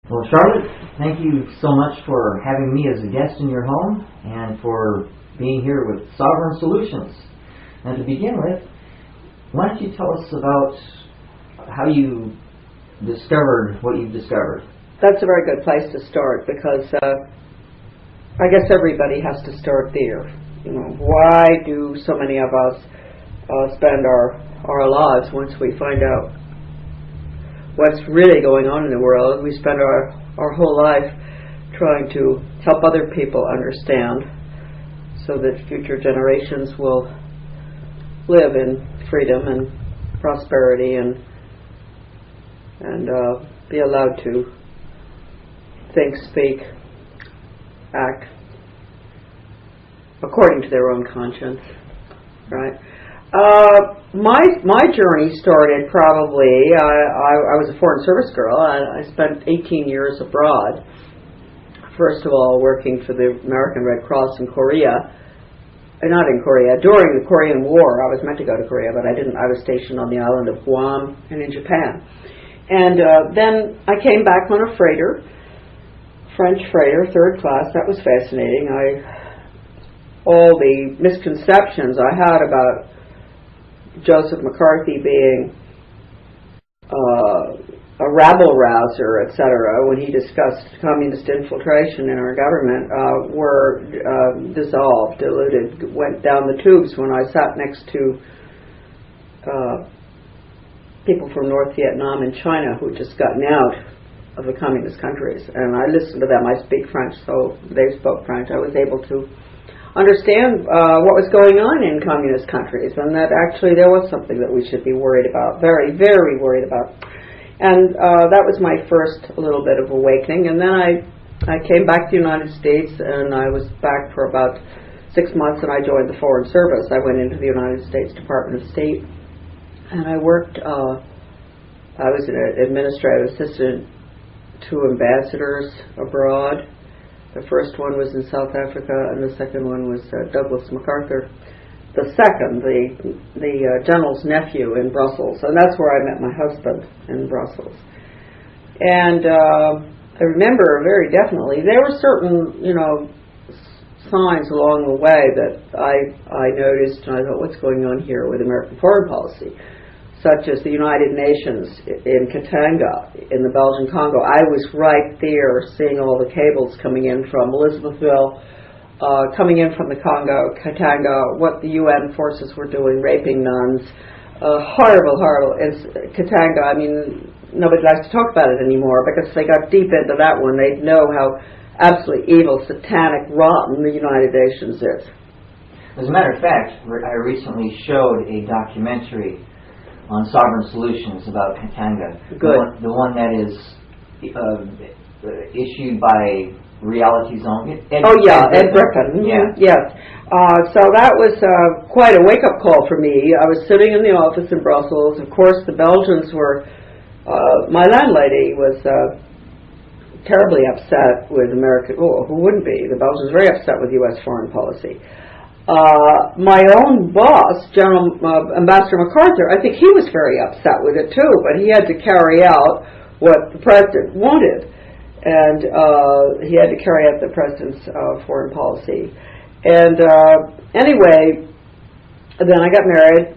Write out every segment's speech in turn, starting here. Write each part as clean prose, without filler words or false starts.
Well, Charlotte, thank you so much for having me as a guest in your home and for being here with Sovereign Solutions. And to begin with, why don't you tell us about how you discovered what you've discovered? That's a very good place to start because I guess everybody has to start there. You know, why do so many of us spend our lives once we find out what's really going on in the world? We spend our whole life trying to help other people understand so that future generations will live in freedom and prosperity and be allowed to think, speak, act according to their own conscience, right? My journey started probably, I was a Foreign Service girl. I spent 18 years abroad. First of all, working for the American Red Cross in Korea. Not in Korea, during the Korean War. I was meant to go to Korea, but I didn't. I was stationed on the island of Guam and in Japan. And then I came back on a freighter, French freighter, third class. That was fascinating. All the misconceptions I had about Joseph McCarthy being a rabble-rouser, etc., when he discussed communist infiltration in our government, were dissolved, diluted, went down the tubes when I sat next to people from North Vietnam and China who had just gotten out of the communist countries. And I listened to them. I speak French, so they spoke French. I was able to understand what was going on in communist countries, and that actually there was something that we should be worried about, very, very worried about. And that was my first little bit of awakening. And then I came back to the United States, and I was back for about 6 months, and I joined the Foreign Service. I went into the United States Department of State, and I worked, I was an administrative assistant to ambassadors abroad. The first one was in South Africa, and the second one was Douglas MacArthur. The second, the general's nephew in Brussels, and that's where I met my husband, in Brussels. And I remember very definitely there were certain, signs along the way that I noticed, and I thought, what's going on here with American foreign policy? Such as the United Nations in Katanga, in the Belgian Congo. I was right there seeing all the cables coming in from Elizabethville, coming in from the Congo, Katanga, what the UN forces were doing, raping nuns. Horrible. Katanga, I mean, nobody likes to talk about it anymore because they got deep into that one. They know how absolutely evil, satanic, rotten the United Nations is. As a matter of fact, I recently showed a documentary on Sovereign Solutions about Katanga. Good. The one that is issued by Reality Zone. Ed Griffin. Yeah. Yes. So that was quite a wake-up call for me. I was sitting in the office in Brussels. Of course, the Belgians were, my landlady was terribly upset with American, who wouldn't be? The Belgians were very upset with U.S. foreign policy. My own boss, Ambassador MacArthur, I think he was very upset with it too, but he had to carry out what the president wanted, and he had to carry out the president's foreign policy. And anyway, then I got married.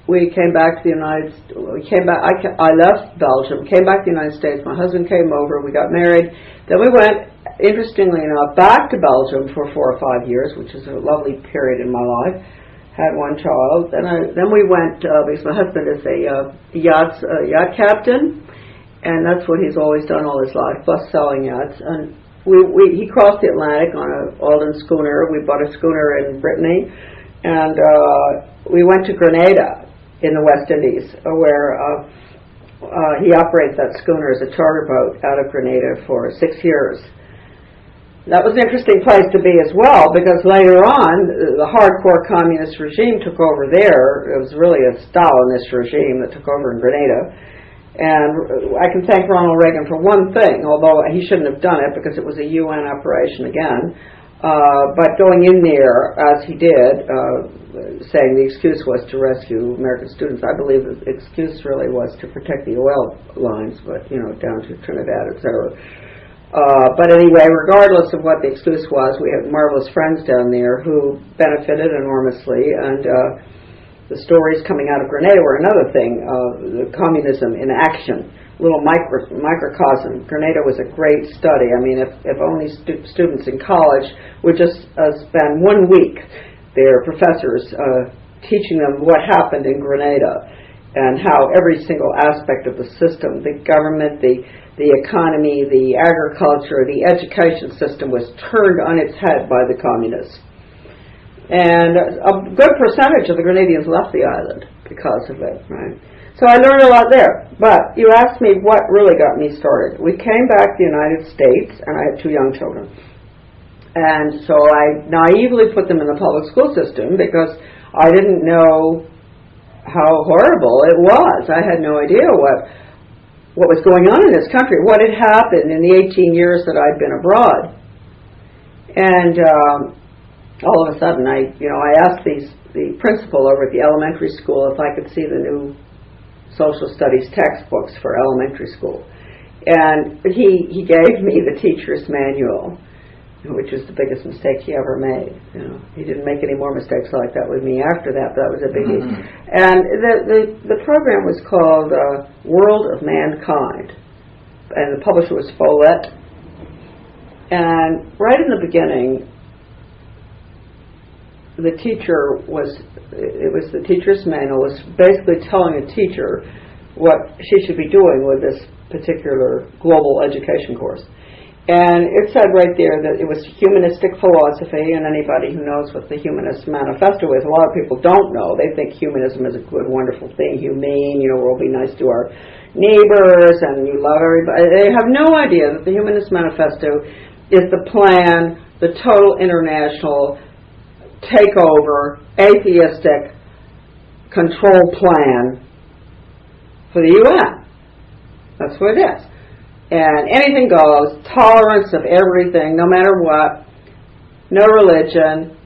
We came back to the United States. I left Belgium, came back to the United States. My husband came over. We got married. Then we went, interestingly enough, back to Belgium for 4 or 5 years, which is a lovely period in my life. Had one child. Then we went, because my husband is a yacht captain, and that's what he's always done all his life, plus selling yachts. And he crossed the Atlantic on an Alden schooner. We bought a schooner in Brittany, and we went to Grenada in the West Indies, where he operates that schooner as a charter boat out of Grenada for 6 years. That was an interesting place to be as well, because later on, the hardcore communist regime took over there. It was really a Stalinist regime that took over in Grenada. And I can thank Ronald Reagan for one thing, although he shouldn't have done it because it was a UN operation again. But going in there, as he did, saying the excuse was to rescue American students, I believe the excuse really was to protect the oil lines, but, down to Trinidad, etc. But anyway, regardless of what the excuse was, we had marvelous friends down there who benefited enormously, and the stories coming out of Grenada were another thing, the communism in action. Little microcosm. Grenada was a great study. I mean, if only students in college would just spend 1 week, their professors teaching them what happened in Grenada and how every single aspect of the system, the government, the economy, the agriculture, the education system was turned on its head by the communists. And a good percentage of the Grenadians left the island because of it, right? So I learned a lot there. But you asked me what really got me started. We came back to the United States, and I had 2 young children. And so I naively put them in the public school system because I didn't know how horrible it was. I had no idea what was going on in this country, what had happened in the 18 years that I'd been abroad. And all of a sudden, I asked the principal over at the elementary school if I could see the new social studies textbooks for elementary school. And he gave me the teacher's manual, which was the biggest mistake he ever made. He didn't make any more mistakes like that with me after that, but that was a biggie. And the program was called World of Mankind, and the publisher was Follett. And right in the beginning, the teacher's manual was basically telling a teacher what she should be doing with this particular global education course. And it said right there that it was humanistic philosophy, and anybody who knows what the Humanist Manifesto is, a lot of people don't know. They think humanism is a good, wonderful thing, humane, we'll be nice to our neighbors, and you love everybody. They have no idea that the Humanist Manifesto is the plan, the total international takeover, atheistic control plan for the UN. That's what it is. And anything goes, tolerance of everything, no matter what, no religion,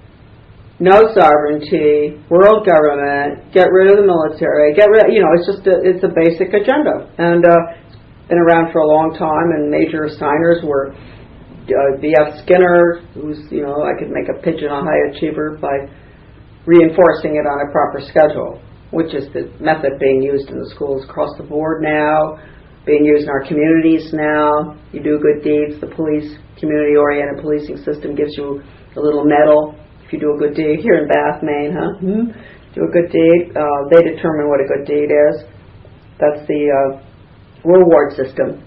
no sovereignty, world government, get rid of the military, it's a basic agenda. And it's been around for a long time, and major signers were B.F. Skinner, who's, I could make a pigeon a high achiever by reinforcing it on a proper schedule, which is the method being used in the schools across the board now, being used in our communities now. You do good deeds, the police, community-oriented policing system gives you a little medal if you do a good deed. Here in Bath, Maine, do a good deed. They determine what a good deed is. That's the reward system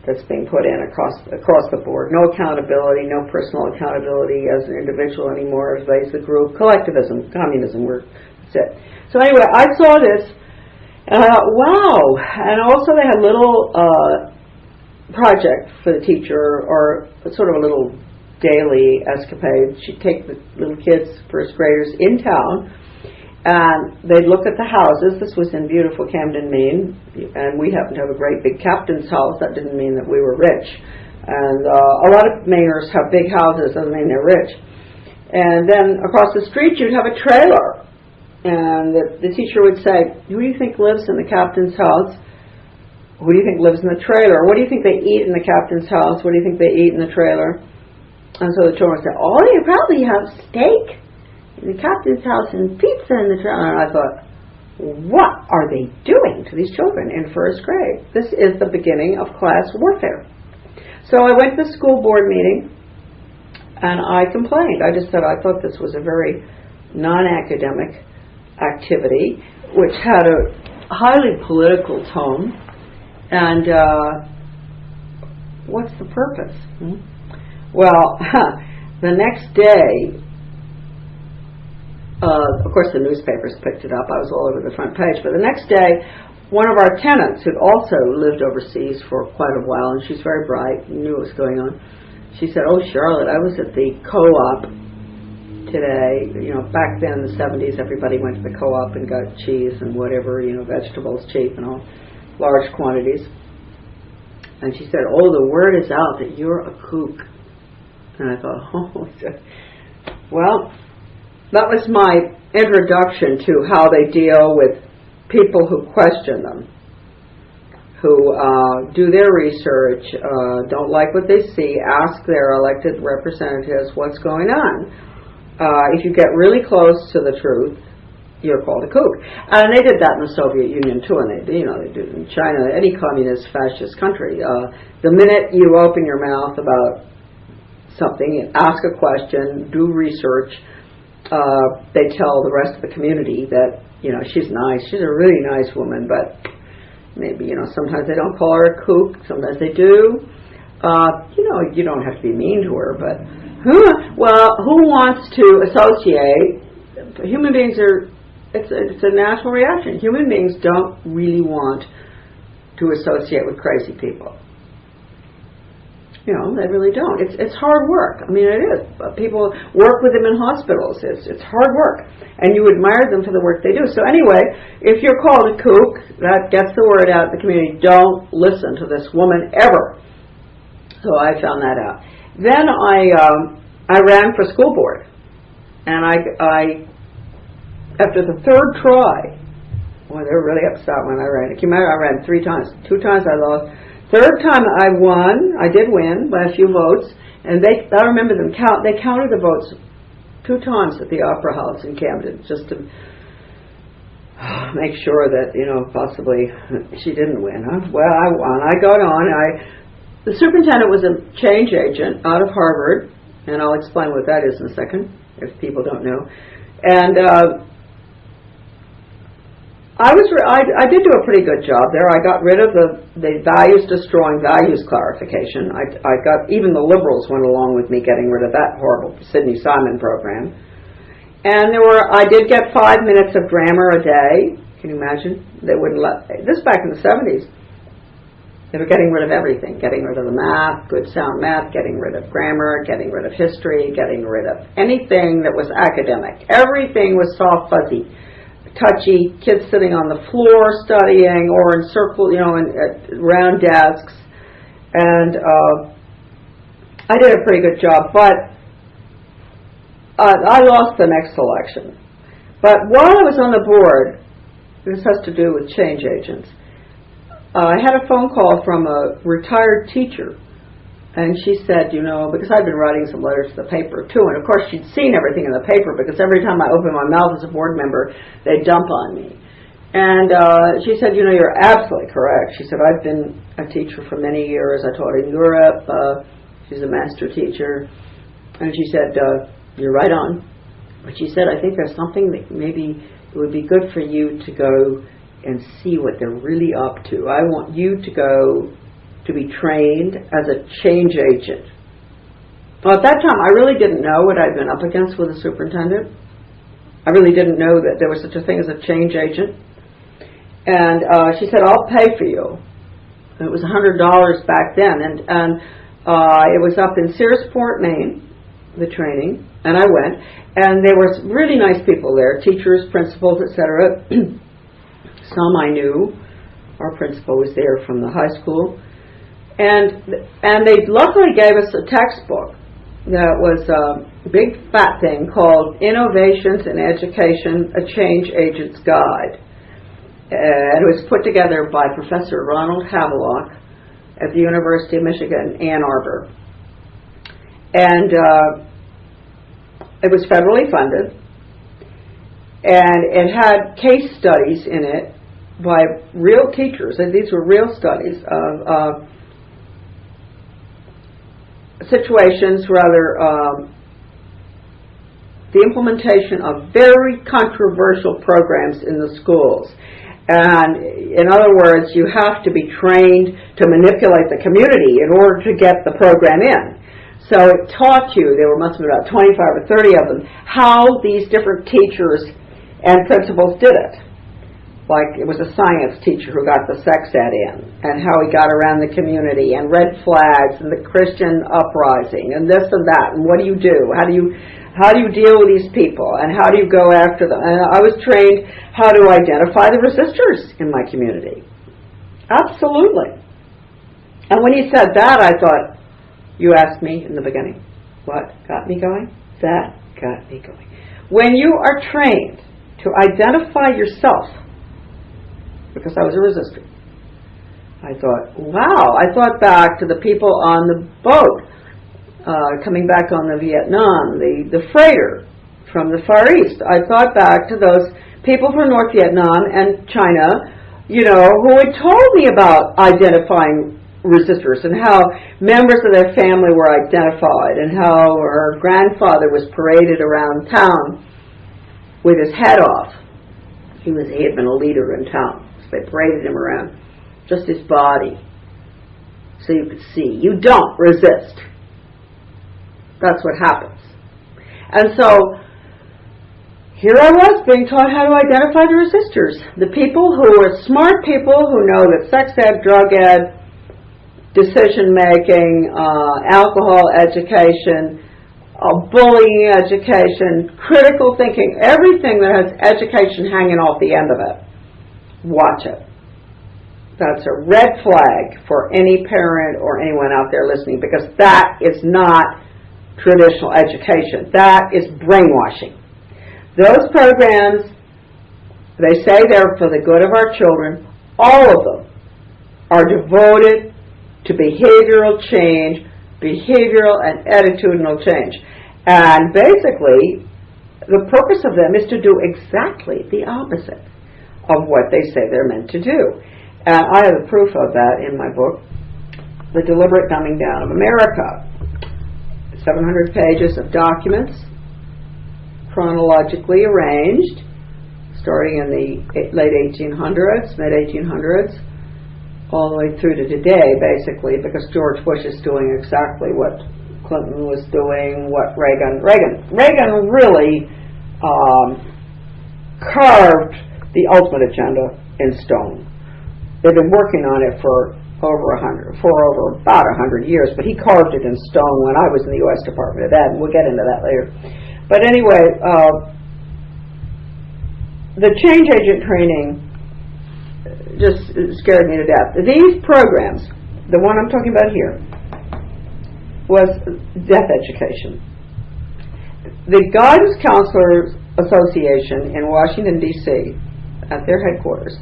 that's being put in across the board. No accountability, no personal accountability as an individual anymore, as the group. Collectivism, communism, that's it. So anyway, I saw this, and I thought, wow. And also they had a little project for the teacher, or sort of a little daily escapade. She'd take the little kids, first graders, in town, and they'd look at the houses. This was in beautiful Camden, Maine, and we happened to have a great big captain's house. That didn't mean that we were rich. And a lot of Mainers have big houses, doesn't mean they're rich. And then across the street you'd have a trailer. And the teacher would say, who do you think lives in the captain's house? Who do you think lives in the trailer? What do you think they eat in the captain's house? What do you think they eat in the trailer? And so the children would say, oh, you probably have steak in the captain's house and pizza in the trailer. And I thought, what are they doing to these children in first grade? This is the beginning of class warfare. So I went to the school board meeting and I complained. I just said I thought this was a very non-academic activity which had a highly political tone, and what's the purpose? Well, the next day, of course the newspapers picked it up. I was all over the front page. But the next day, one of our tenants, who'd also lived overseas for quite a while, and she's very bright, knew what was going on, she said, oh, Charlotte, I was at the co-op today. Back then in the 70s, everybody went to the co-op and got cheese and whatever, vegetables cheap and all, large quantities. And she said, oh, the word is out that you're a kook. And I thought, oh, well, that was my introduction to how they deal with people who question them, who do their research, don't like what they see, ask their elected representatives what's going on. If you get really close to the truth, you're called a kook. And they did that in the Soviet Union too, and they do it in China, any communist fascist country. The minute you open your mouth about something, ask a question, do research, they tell the rest of the community that, she's nice, she's a really nice woman, but maybe, sometimes they don't call her a kook, sometimes they do. You don't have to be mean to her, but who wants to associate? Human beings are, it's a natural reaction. Human beings don't really want to associate with crazy people. They really don't. It's hard work. I mean, it is. People work with them in hospitals. It's hard work. And you admire them for the work they do. So anyway, if you're called a kook, that gets the word out in the community. Don't listen to this woman ever. So I found that out. Then I ran for school board. And I after the third try, boy, they were really upset when I ran. I ran 3 times. 2 times I lost. Third time I won. I did win by a few votes, and I remember them they counted the votes 2 times at the Opera House in Camden, just to make sure that possibly she didn't win. Huh? Well, I won. I got on. The superintendent was a change agent out of Harvard, and I'll explain what that is in a second if people don't know. And I did do a pretty good job there. I got rid of the values-destroying values clarification. I got, even the liberals went along with me getting rid of that horrible Sidney Simon program. And I did get 5 minutes of grammar a day. Can you imagine? They wouldn't this back in the 70s. They were getting rid of everything, getting rid of the math, good sound math, getting rid of grammar, getting rid of history, getting rid of anything that was academic. Everything was soft, fuzzy, touchy, kids sitting on the floor studying or in circle, in round desks. And I did a pretty good job, but I lost the next election. But while I was on the board, this has to do with change agents, I had a phone call from a retired teacher. And she said, because I'd been writing some letters to the paper too, and of course she'd seen everything in the paper, because every time I opened my mouth as a board member, they'd dump on me. And she said, you're absolutely correct. She said, I've been a teacher for many years. I taught in Europe. She's a master teacher. And she said, you're right on. But she said, I think there's something that maybe it would be good for you to go and see what they're really up to. I want you to go to be trained as a change agent. Well, at that time, I really didn't know what I'd been up against with a superintendent. I really didn't know that there was such a thing as a change agent. And she said, I'll pay for you. And it was $100 back then. And it was up in Searsport, Maine, the training. And I went. And there were really nice people there, teachers, principals, etc. Some I knew. Our principal was there from the high school. And they luckily gave us a textbook that was a big fat thing called Innovations in Education, A Change Agent's Guide. And it was put together by Professor Ronald Havelock at the University of Michigan, Ann Arbor. And it was federally funded. And it had case studies in it by real teachers, and these were real studies of situations, the implementation of very controversial programs in the schools. And in other words, you have to be trained to manipulate the community in order to get the program in. So it taught you, there must have been about 25 or 30 of them, how these different teachers and principals did it. Like it was a science teacher who got the sex ed in, and how he got around the community, and red flags, and the Christian uprising, and this and that, and what do you do? How do you deal with these people, and how do you go after them? And I was trained how to identify the resistors in my community. Absolutely. And when he said that, I thought, you asked me in the beginning. What got me going? That got me going. When you are trained to identify yourself, because I was a resistor, I thought, wow, I thought back to the people on the boat coming back on the Vietnam, the freighter from the Far East. I thought back to those people from North Vietnam and China, who had told me about identifying resistors and how members of their family were identified and how her grandfather was paraded around town with his head off. He had been a leader in town, so they paraded him around, just his body, so you could see. You don't resist. That's what happens. And so here I was being taught how to identify the resistors. The people who are smart people who know that sex ed, drug ed, decision making, alcohol education, bullying education, critical thinking, everything that has education hanging off the end of it. Watch it. That's a red flag for any parent or anyone out there listening, because that is not traditional education. That is brainwashing. Those programs, they say they're for the good of our children. All of them are devoted to behavioral change, behavioral and attitudinal change. And basically, the purpose of them is to do exactly the opposite of what they say they're meant to do. And I have the proof of that in my book, The Deliberate Dumbing Down of America. 700 pages of documents, chronologically arranged, starting in the late 1800s, mid-1800s, all the way through to today, basically, because George Bush is doing exactly what Clinton was doing, what Reagan really carved the ultimate agenda in stone. They've been working on it for about 100 years, but he carved it in stone when I was in the U.S. Department of Ed, and we'll get into that later. But anyway, the change agent training just scared me to death. These programs, the one I'm talking about here, was death education. The Guidance Counselors Association in Washington, D.C., at their headquarters,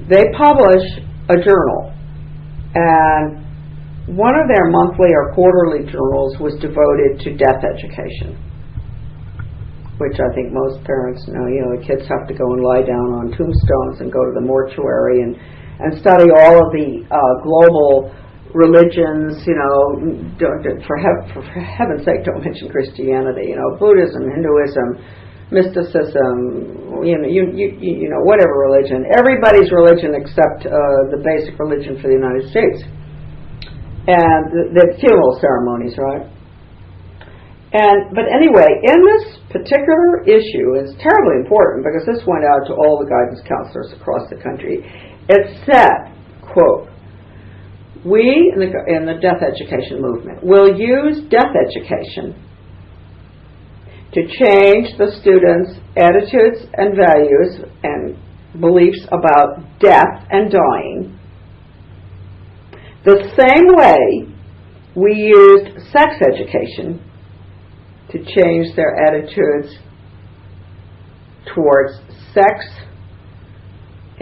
they publish a journal. And one of their monthly or quarterly journals was devoted to death education, which I think most parents know. The kids have to go and lie down on tombstones and go to the mortuary and study all of the global religions. For heaven's sake, don't mention Christianity. Buddhism, Hinduism, mysticism, whatever religion. Everybody's religion except the basic religion for the United States. And the funeral ceremonies, right? But anyway, in this particular issue, it's terribly important because this went out to all the guidance counselors across the country. It said, quote, "We in the death education movement will use death education to change the students' attitudes and values and beliefs about death and dying, the same way we used sex education to change their attitudes towards sex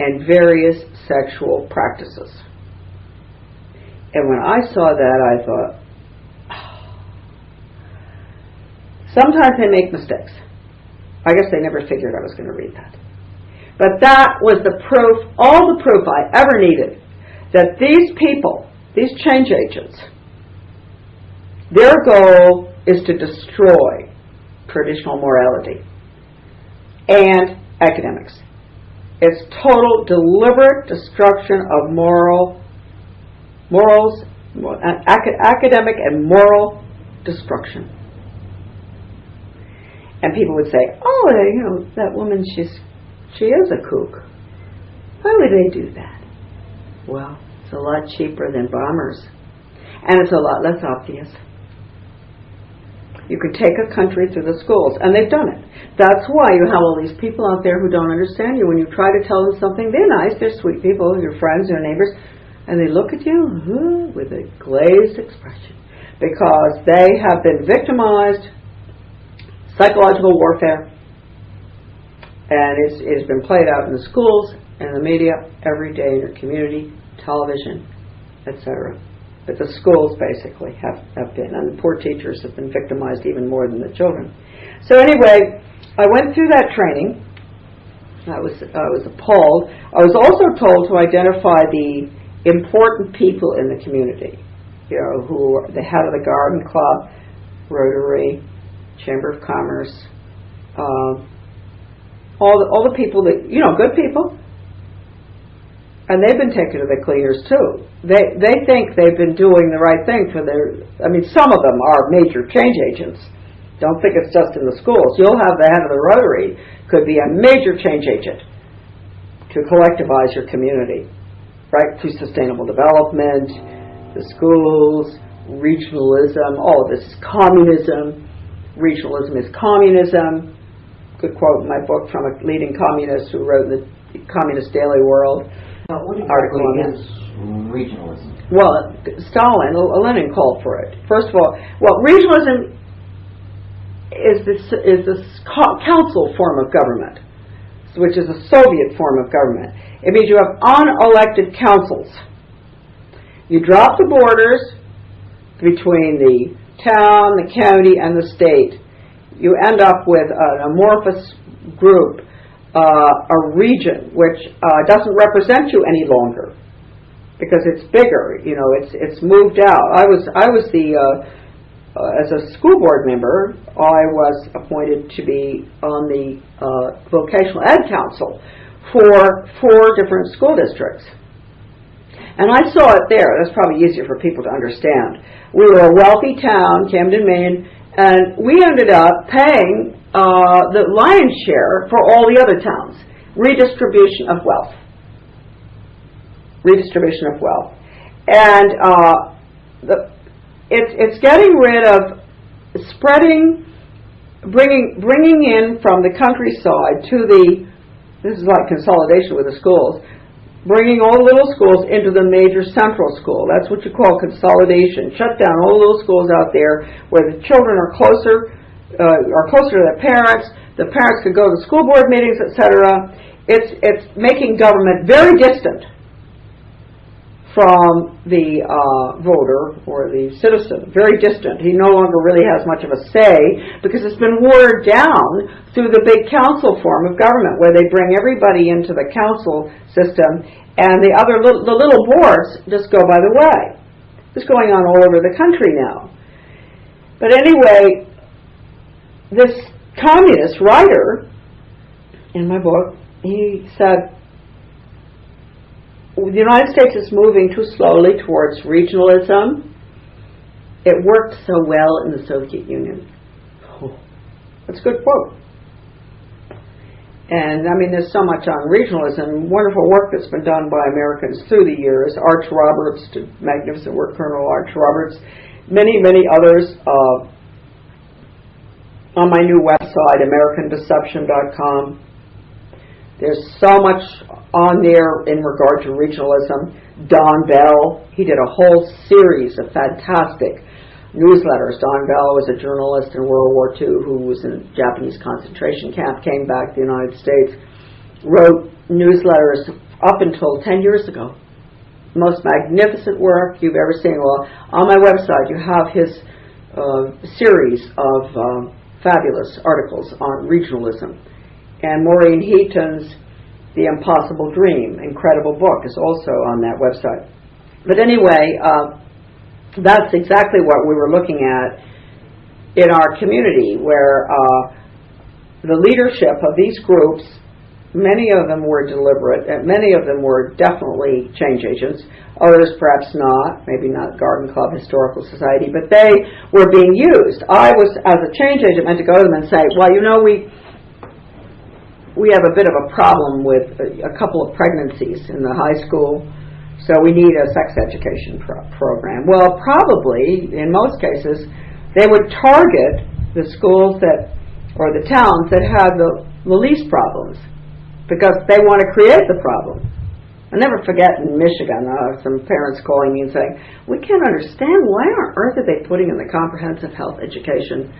and various sexual practices." And when I saw that, I thought, sometimes they make mistakes. I guess they never figured I was going to read that. But that was the proof, all the proof I ever needed, that these people, these change agents, their goal is to destroy traditional morality and academics. It's total, deliberate destruction of morals, academic and moral destruction. And people would say, "Oh, that woman, she is a kook. Why would they do that?" Well, it's a lot cheaper than bombers, and it's a lot less obvious. You can take a country through the schools, and they've done it. That's why you have all these people out there who don't understand you. When you try to tell them something, they're nice, they're sweet people, your friends, your neighbors, and they look at you with a glazed expression. because they have been victimized, psychological warfare, and it's been played out in the schools and the media every day in your community, television, etc. But the schools basically have been, and the poor teachers have been victimized even more than the children. So anyway, I went through that training. I was appalled. I was also told to identify the important people in the community, who are the head of the garden club, Rotary, Chamber of Commerce, all the people that, good people. And they've been taken to the cleaners too. They think they've been doing the right thing for some of them are major change agents. Don't think it's just in the schools. You'll have the head of the Rotary could be a major change agent to collectivize your community, right? Through sustainable development, the schools, regionalism, all of this is communism. Regionalism is communism. Good quote in my book from a leading communist who wrote in the Communist Daily World. Now, what exactly is regionalism? Well, Lenin called for it. First of all, regionalism is this council form of government, which is a Soviet form of government. It means you have unelected councils. You drop the borders between the town, the county, and the state. You end up with an amorphous group, a region which doesn't represent you any longer because it's bigger. It's moved out. I was as a school board member, I was appointed to be on the vocational ed council for 4 different school districts. And I saw it there. That's probably easier for people to understand. We were a wealthy town, Camden, Maine, and we ended up paying the lion's share for all the other towns. Redistribution of wealth. And it's getting rid of bringing in from the countryside to this is like consolidation with the schools, bringing all the little schools into the major central school. That's what you call consolidation. Shut down all the little schools out there where the children are closer to their parents. The parents can go to school board meetings, etc. It's making government very distant from the voter or the citizen, very distant. He no longer really has much of a say because it's been watered down through the big council form of government where they bring everybody into the council system and the little boards just go by the way. It's going on all over the country now. But anyway, this communist writer in my book, he said, the United States is moving too slowly towards regionalism. It worked so well in the Soviet Union. Oh, that's a good quote. And there's so much on regionalism, wonderful work that's been done by Americans through the years. Arch Roberts did magnificent work, Colonel Arch Roberts, many, many others. On my new website, AmericanDeception.com, there's so much on there in regard to regionalism. Don Bell, he did a whole series of fantastic newsletters. Don Bell was a journalist in World War II who was in a Japanese concentration camp, came back to the United States, wrote newsletters up until 10 years ago. Most magnificent work you've ever seen. Well, on my website you have his series of fabulous articles on regionalism. And Maureen Heaton's The Impossible Dream, incredible book, is also on that website. But anyway, that's exactly what we were looking at in our community, where the leadership of these groups, many of them were deliberate, and many of them were definitely change agents, others perhaps not, maybe not Garden Club, Historical Society, but they were being used. I was, as a change agent, meant to go to them and say, well, we have a bit of a problem with a couple of pregnancies in the high school, so we need a sex education program. Well, probably, in most cases, they would target the schools or the towns that had the least problems, because they want to create the problem. I'll never forget in Michigan, some parents calling me and saying, we can't understand why on earth are they putting in the comprehensive health education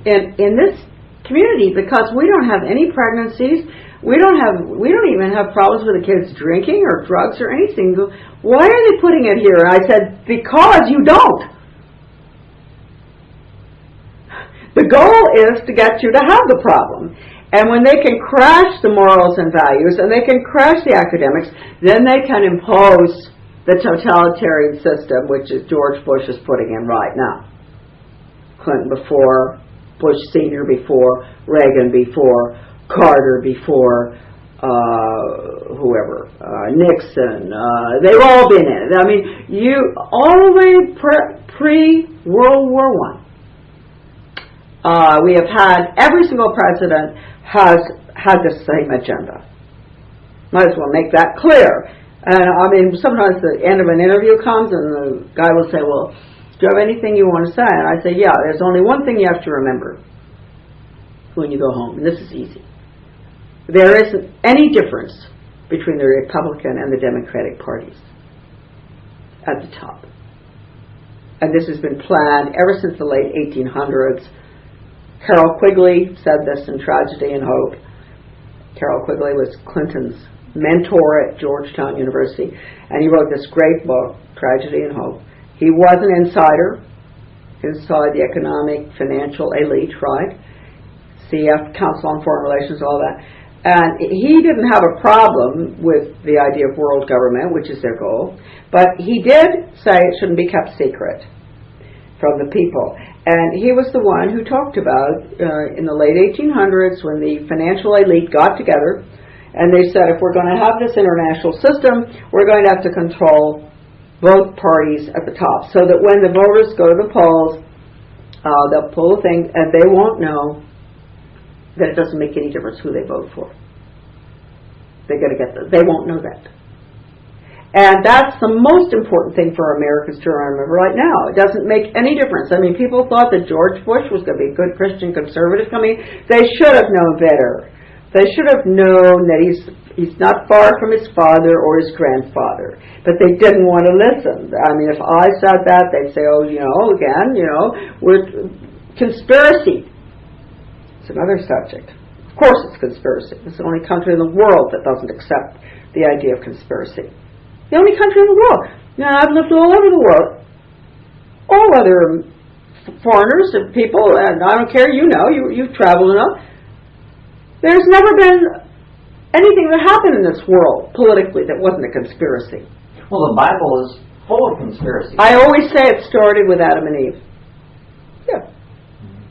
in this community, because we don't have any pregnancies, we don't even have problems with the kids drinking or drugs or anything. Why are they putting it here? And I said, because you don't. The goal is to get you to have the problem. And when they can crash the morals and values, and they can crash the academics, then they can impose the totalitarian system, which is George Bush is putting in right now. Clinton before, Bush Sr. before, Reagan before, Carter before, whoever, Nixon, they've all been in it. I mean, all the way pre-World War I. We have had, every single president has had the same agenda. Might as well make that clear. And I mean, sometimes the end of an interview comes and the guy will say, well, do you have anything you want to say? And I say, yeah, there's only one thing you have to remember when you go home, and this is easy. There isn't any difference between the Republican and the Democratic parties at the top. And this has been planned ever since the late 1800s. Carroll Quigley said this in Tragedy and Hope. Carroll Quigley was Clinton's mentor at Georgetown University, and he wrote this great book, Tragedy and Hope. He was an insider inside the economic, financial elite, right? CF, Council on Foreign Relations, all that. And he didn't have a problem with the idea of world government, which is their goal, but he did say it shouldn't be kept secret from the people. And he was the one who talked about in the late 1800s when the financial elite got together and they said, if we're going to have this international system, we're going to have to control both parties at the top, so that when the voters go to the polls, they'll pull a thing and they won't know that it doesn't make any difference who they vote for. They're going to get they won't know that. And that's the most important thing for Americans to remember right now. It doesn't make any difference. I mean, people thought that George Bush was going to be a good Christian conservative coming. They should have known better. They should have known that he's not far from his father or his grandfather. But they didn't want to listen. I mean, if I said that, they'd say, oh, we're conspiracy. It's another subject. Of course it's conspiracy. It's the only country in the world that doesn't accept the idea of conspiracy. The only country in the world. I've lived all over the world. All other foreigners and people, and I don't care, you've traveled enough. There's never been anything that happened in this world politically that wasn't a conspiracy. Well, the Bible is full of conspiracies. I always say it started with Adam and Eve. Yeah.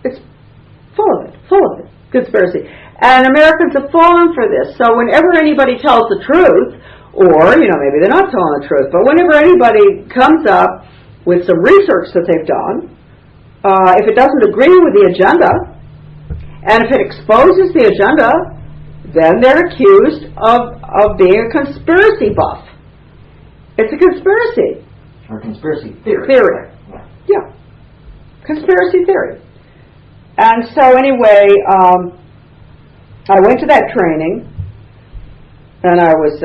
It's full of it. Conspiracy. And Americans have fallen for this. So whenever anybody tells the truth, or, maybe they're not telling the truth, but whenever anybody comes up with some research that they've done, if it doesn't agree with the agenda, and if it exposes the agenda, then they're accused of being a conspiracy buff. It's a conspiracy. Or conspiracy theory. Yeah. Conspiracy theory. And so anyway, I went to that training, and I was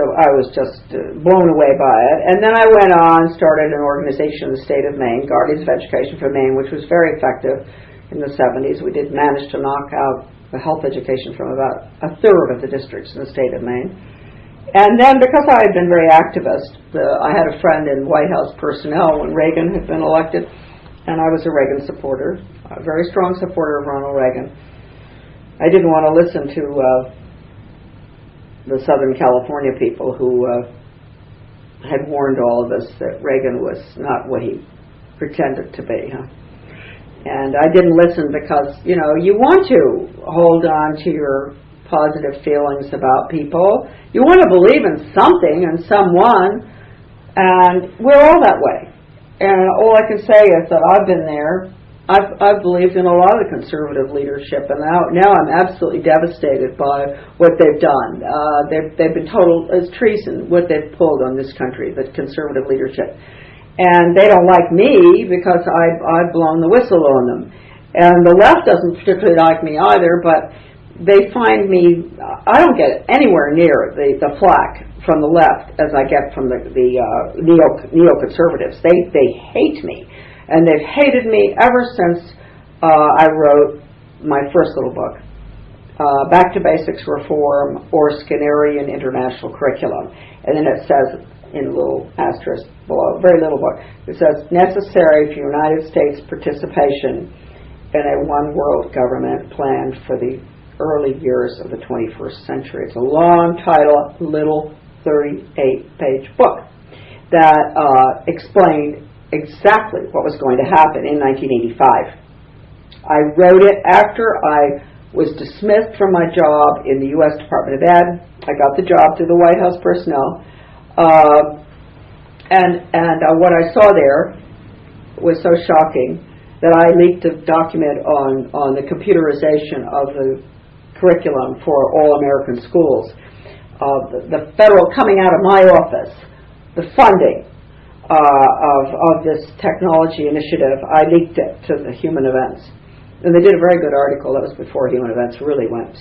just blown away by it. And then I went on, started an organization in the state of Maine, Guardians of Education for Maine, which was very effective in the 70s. We did manage to knock out the health education from about a third of the districts in the state of Maine. And then because I had been very activist, I had a friend in White House personnel when Reagan had been elected, and I was a Reagan supporter, a very strong supporter of Ronald Reagan. I didn't want to listen to the Southern California people who had warned all of us that Reagan was not what he pretended to be. And I didn't listen because, you want to hold on to your positive feelings about people. You want to believe in something and someone, and we're all that way. And all I can say is that I've been there. I've believed in a lot of the conservative leadership, and now I'm absolutely devastated by what they've done. They've been total as treason what they've pulled on this country, the conservative leadership. And they don't like me because I've blown the whistle on them. And the left doesn't particularly like me either, but they find me, I don't get anywhere near the flack from the left as I get from the neoconservatives. They hate me, and they've hated me ever since I wrote my first little book, Back to Basics Reform or Skinnerian International Curriculum. And then it says in a little asterisk below, very little book, it says, necessary for United States participation in a one-world government planned for the early years of the 21st century. It's a long title, little 38-page book that explained exactly what was going to happen in 1985. I wrote it after I was dismissed from my job in the U.S. Department of Ed. I got the job through the White House personnel. What I saw there was so shocking that I leaked a document on the computerization of the curriculum for all American schools. The federal, coming out of my office, the funding of this technology initiative, I leaked it to the Human Events. And they did a very good article. That was before Human Events really went.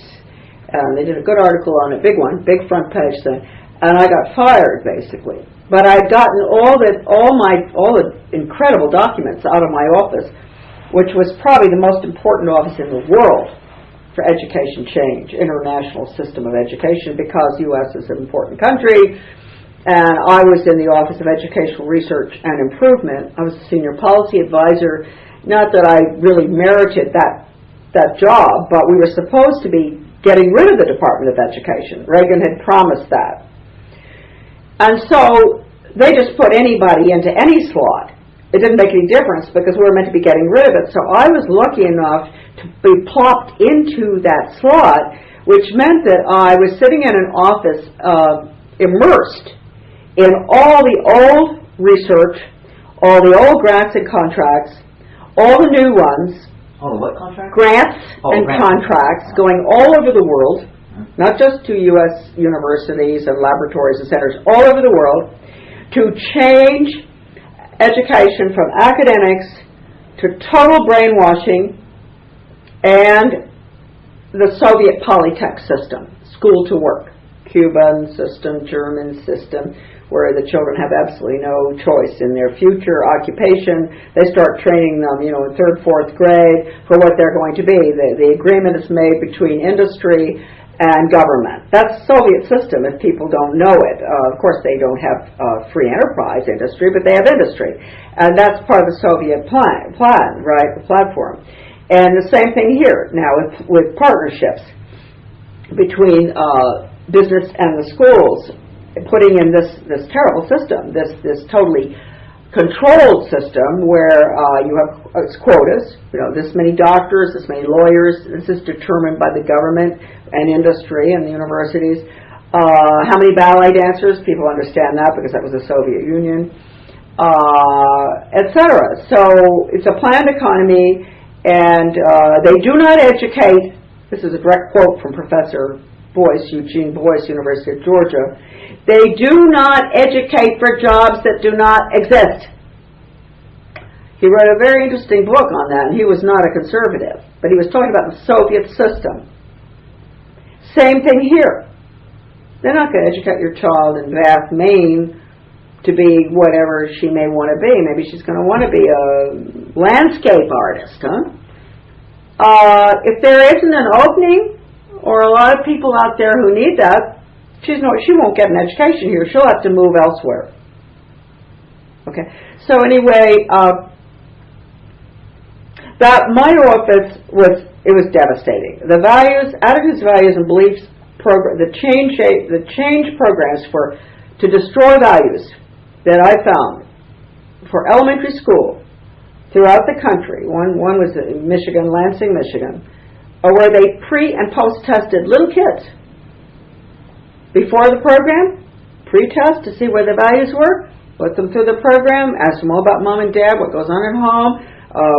They did a good article on it, big one, big front page thing. And I got fired, basically. But I'd gotten all the incredible documents out of my office, which was probably the most important office in the world for education change, international system of education, because U.S. is an important country. And I was in the Office of Educational Research and Improvement. I was a senior policy advisor. Not that I really merited that job, but we were supposed to be getting rid of the Department of Education. Reagan had promised that. And so they just put anybody into any slot. It didn't make any difference because we were meant to be getting rid of it. So I was lucky enough to be plopped into that slot, which meant that I was sitting in an office immersed in all the old research, all the old grants and contracts, all the new ones, all the what contracts? Grants and contracts going all over the world, not just to U.S. universities and laboratories and centers, all over the world, to change education from academics to total brainwashing and the Soviet polytech system, school to work, Cuban system, German system, where the children have absolutely no choice in their future occupation. They start training them, in third, fourth grade for what they're going to be. The agreement is made between industry and government. That's Soviet system if people don't know it. Of course, they don't have free enterprise industry, but they have industry. And that's part of the Soviet plan, right, the platform. And the same thing here now with partnerships between business and the schools, putting in this terrible system, this totally controlled system where you have quotas, this many doctors, this many lawyers. This is determined by the government and industry and the universities. How many ballet dancers? People understand that because that was the Soviet Union, etc. So it's a planned economy, and they do not educate. This is a direct quote from Professor Boyce, Eugene Boyce, University of Georgia. They do not educate for jobs that do not exist. He wrote a very interesting book on that, and he was not a conservative, but he was talking about the Soviet system. Same thing here. They're not going to educate your child in Bath, Maine to be whatever she may want to be. Maybe she's going to want to be a landscape artist, if there isn't an opening or a lot of people out there who need that, she won't get an education here. She'll have to move elsewhere. Okay. So anyway, that my office was devastating. The values, attitudes, values, and beliefs program, the change programs to destroy values that I found for elementary school throughout the country. One was in Michigan, Lansing, Michigan, where they pre and post tested little kids before the program, pre-test to see where the values were, put them through the program, ask them all about mom and dad, what goes on at home,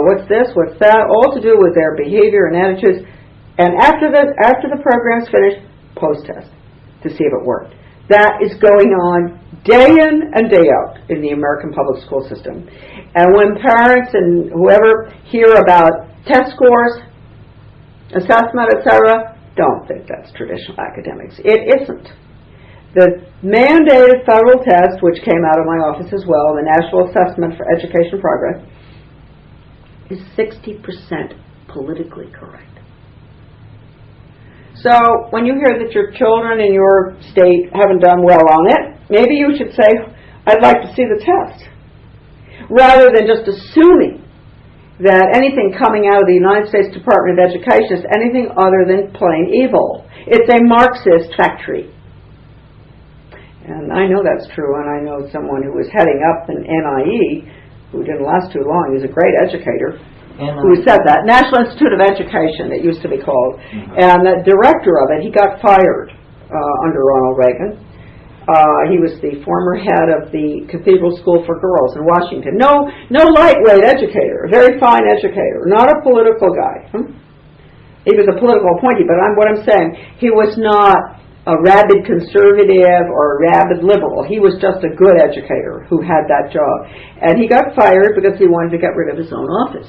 what's this, what's that, all to do with their behavior and attitudes. And after the program's finished, post-test to see if it worked. That is going on day in and day out in the American public school system. And when parents and whoever hear about test scores, assessment, etc., don't think that's traditional academics. It isn't. The mandated federal test, which came out of my office as well, the National Assessment for Education Progress, is 60% politically correct. So when you hear that your children in your state haven't done well on it, maybe you should say, I'd like to see the test, rather than just assuming that anything coming out of the United States Department of Education is anything other than plain evil. It's a Marxist factory. And I know that's true, and I know someone who was heading up an NIE, who didn't last too long. He was a great educator, who said that. National Institute of Education, it used to be called. And the director of it, he got fired under Ronald Reagan. He was the former head of the Cathedral School for Girls in Washington. No lightweight educator, a very fine educator, not a political guy. He was a political appointee, but what I'm saying, he was not a rabid conservative or a rabid liberal. He was just a good educator who had that job. And he got fired because he wanted to get rid of his own office.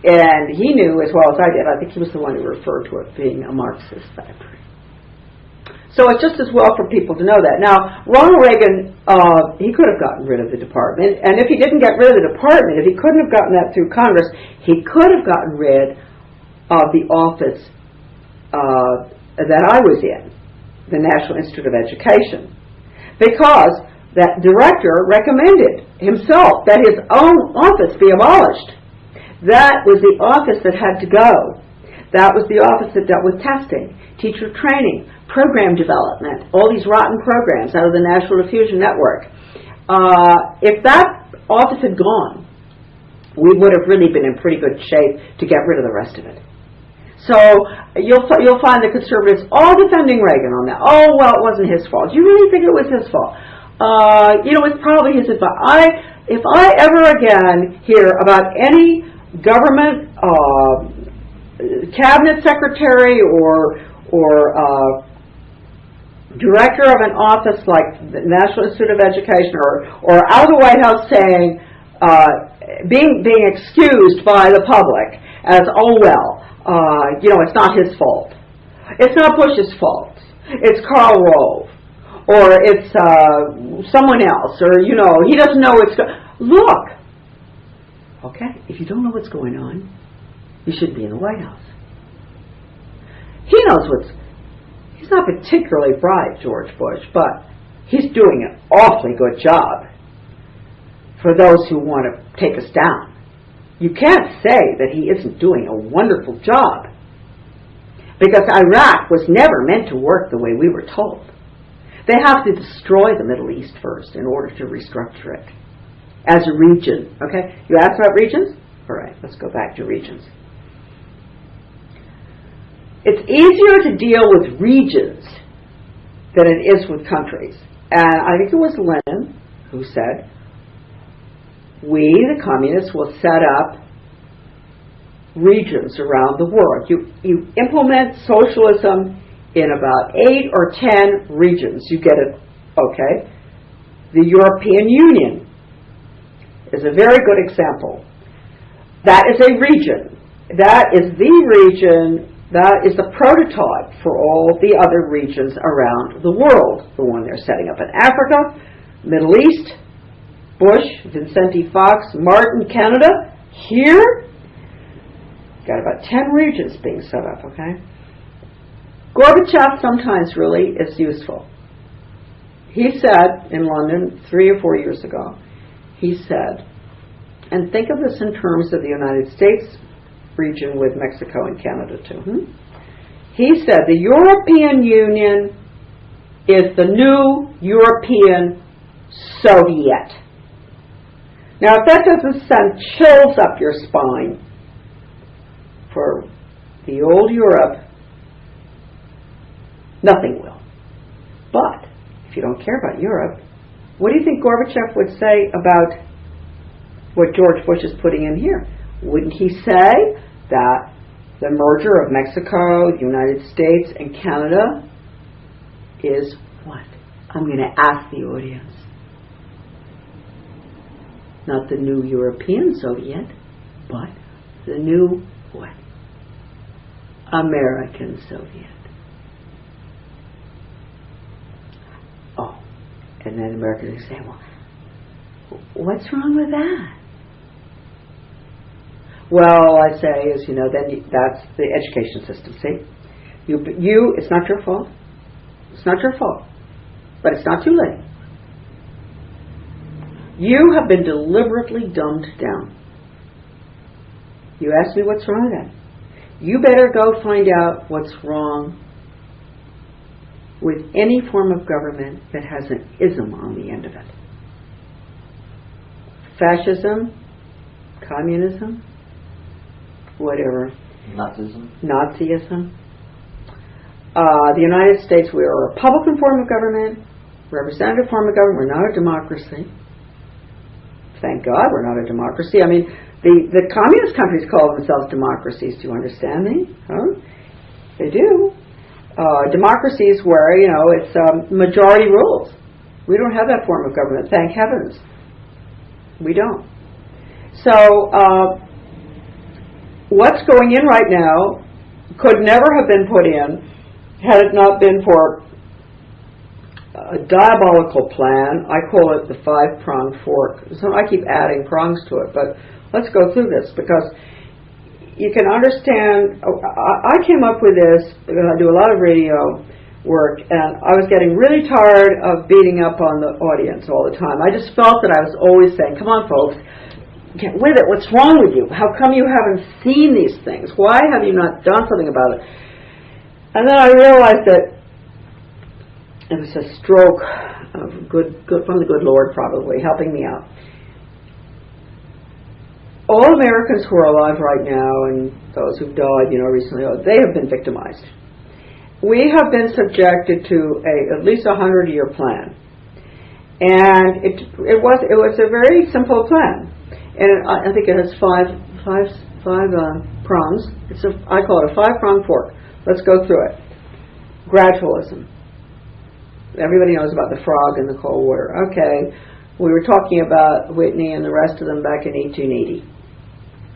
And he knew as well as I did, I think he was the one who referred to it being a Marxist factory. So it's just as well for people to know that. Now, Ronald Reagan, he could have gotten rid of the department, and if he didn't get rid of the department, if he couldn't have gotten that through Congress, he could have gotten rid of the office that I was in, the National Institute of Education, because that director recommended himself that his own office be abolished. That was the office that had to go. That was the office that dealt with testing, teacher training, program development, all these rotten programs out of the National Diffusion Network. If that office had gone, we would have really been in pretty good shape to get rid of the rest of it. So you'll find the conservatives all defending Reagan on that. Oh, well, it wasn't his fault. You really think it was his fault? It's probably his advice. If I ever again hear about any government cabinet secretary or director of an office like the National Institute of Education or out of the White House saying, being excused by the public as, oh well, it's not his fault. It's not Bush's fault. It's Karl Rove. Or it's someone else. Or, he doesn't know what's going on. Look. Okay, if you don't know what's going on, you shouldn't be in the White House. He knows he's not particularly bright, George Bush, but he's doing an awfully good job for those who want to take us down. You can't say that he isn't doing a wonderful job, because Iraq was never meant to work the way we were told. They have to destroy the Middle East first in order to restructure it as a region. Okay, you asked about regions? All right, let's go back to regions. It's easier to deal with regions than it is with countries. And I think it was Lenin who said, we, the communists, will set up regions around the world. You implement socialism in about 8 or 10 regions. You get it, okay? The European Union is a very good example. That is a region. That is the region. That is the prototype for all the other regions around the world. The one they're setting up in Africa, Middle East, Bush, Vincenti Fox, Martin, Canada. Here, got about 10 regions being set up, okay? Gorbachev sometimes really is useful. He said in London 3 or 4 years ago, he said, and think of this in terms of the United States region with Mexico and Canada too. He said the European Union is the new European Soviet. Now, if that doesn't send chills up your spine for the old Europe, nothing will. But if you don't care about Europe, what do you think Gorbachev would say about what George Bush is putting in here? Wouldn't he say that the merger of Mexico, the United States, and Canada is what? I'm going to ask the audience. Not the new European Soviet, but the new what? American Soviet. And then Americans say, well, what's wrong with that? Well, I say is, that's the education system, see? It's not your fault. It's not your fault. But it's not too late. You have been deliberately dumbed down. You ask me what's wrong with that. You better go find out what's wrong with any form of government that has an ism on the end of it. Fascism, communism, whatever. Nazism. The United States, we are a Republican form of government, representative form of government. We're not a democracy. Thank God we're not a democracy. I mean, the communist countries call themselves democracies. Do you understand me? Huh? They do. Democracies where, it's majority rules. We don't have that form of government, thank heavens. We don't. So, what's going in right now could never have been put in had it not been for a diabolical plan. I call it the 5-pronged fork. So I keep adding prongs to it, but let's go through this because you can understand. I came up with this because I do a lot of radio work, and I was getting really tired of beating up on the audience all the time. I just felt that I was always saying, come on folks, get with it, what's wrong with you? How come you haven't seen these things? Why have you not done something about it? And then I realized that it was a stroke of good from the good Lord, probably helping me out. All Americans who are alive right now, and those who've died, recently, they have been victimized. We have been subjected to at least 100-year plan, and it was a very simple plan, and I think it has five prongs. I call it a 5-pronged fork. Let's go through it. Gradualism. Everybody knows about the frog in the cold water. Okay, we were talking about Whitney and the rest of them back in 1880,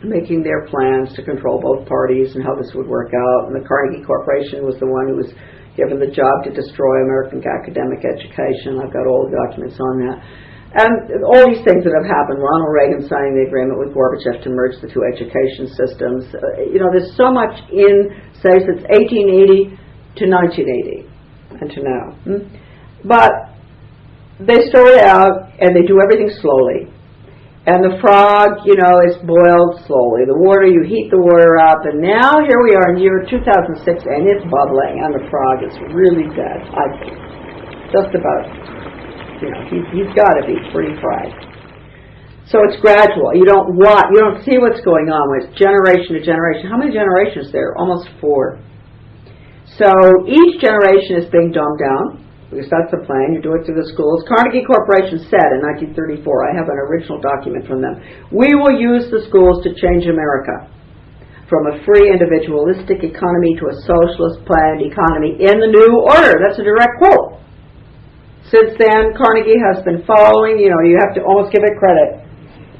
making their plans to control both parties and how this would work out. And the Carnegie Corporation was the one who was given the job to destroy American academic education. I've got all the documents on that. And all these things that have happened, Ronald Reagan signing the agreement with Gorbachev to merge the two education systems. There's so much in, say, since 1880 to 1980 and to now. But they started out and they do everything slowly. And the frog, is boiled slowly. The water, you heat the water up, and now here we are in year 2006, and it's bubbling, and the frog is really dead, I think. Just about, he's got to be pretty fried. So it's gradual. You don't see what's going on when it's generation to generation. How many generations there? Almost 4. So each generation is being dumbed down, because that's the plan. You do it through the schools. Carnegie Corporation said in 1934, I have an original document from them, we will use the schools to change America from a free individualistic economy to a socialist planned economy in the new order. That's a direct quote. Since then, Carnegie has been following, you have to almost give it credit.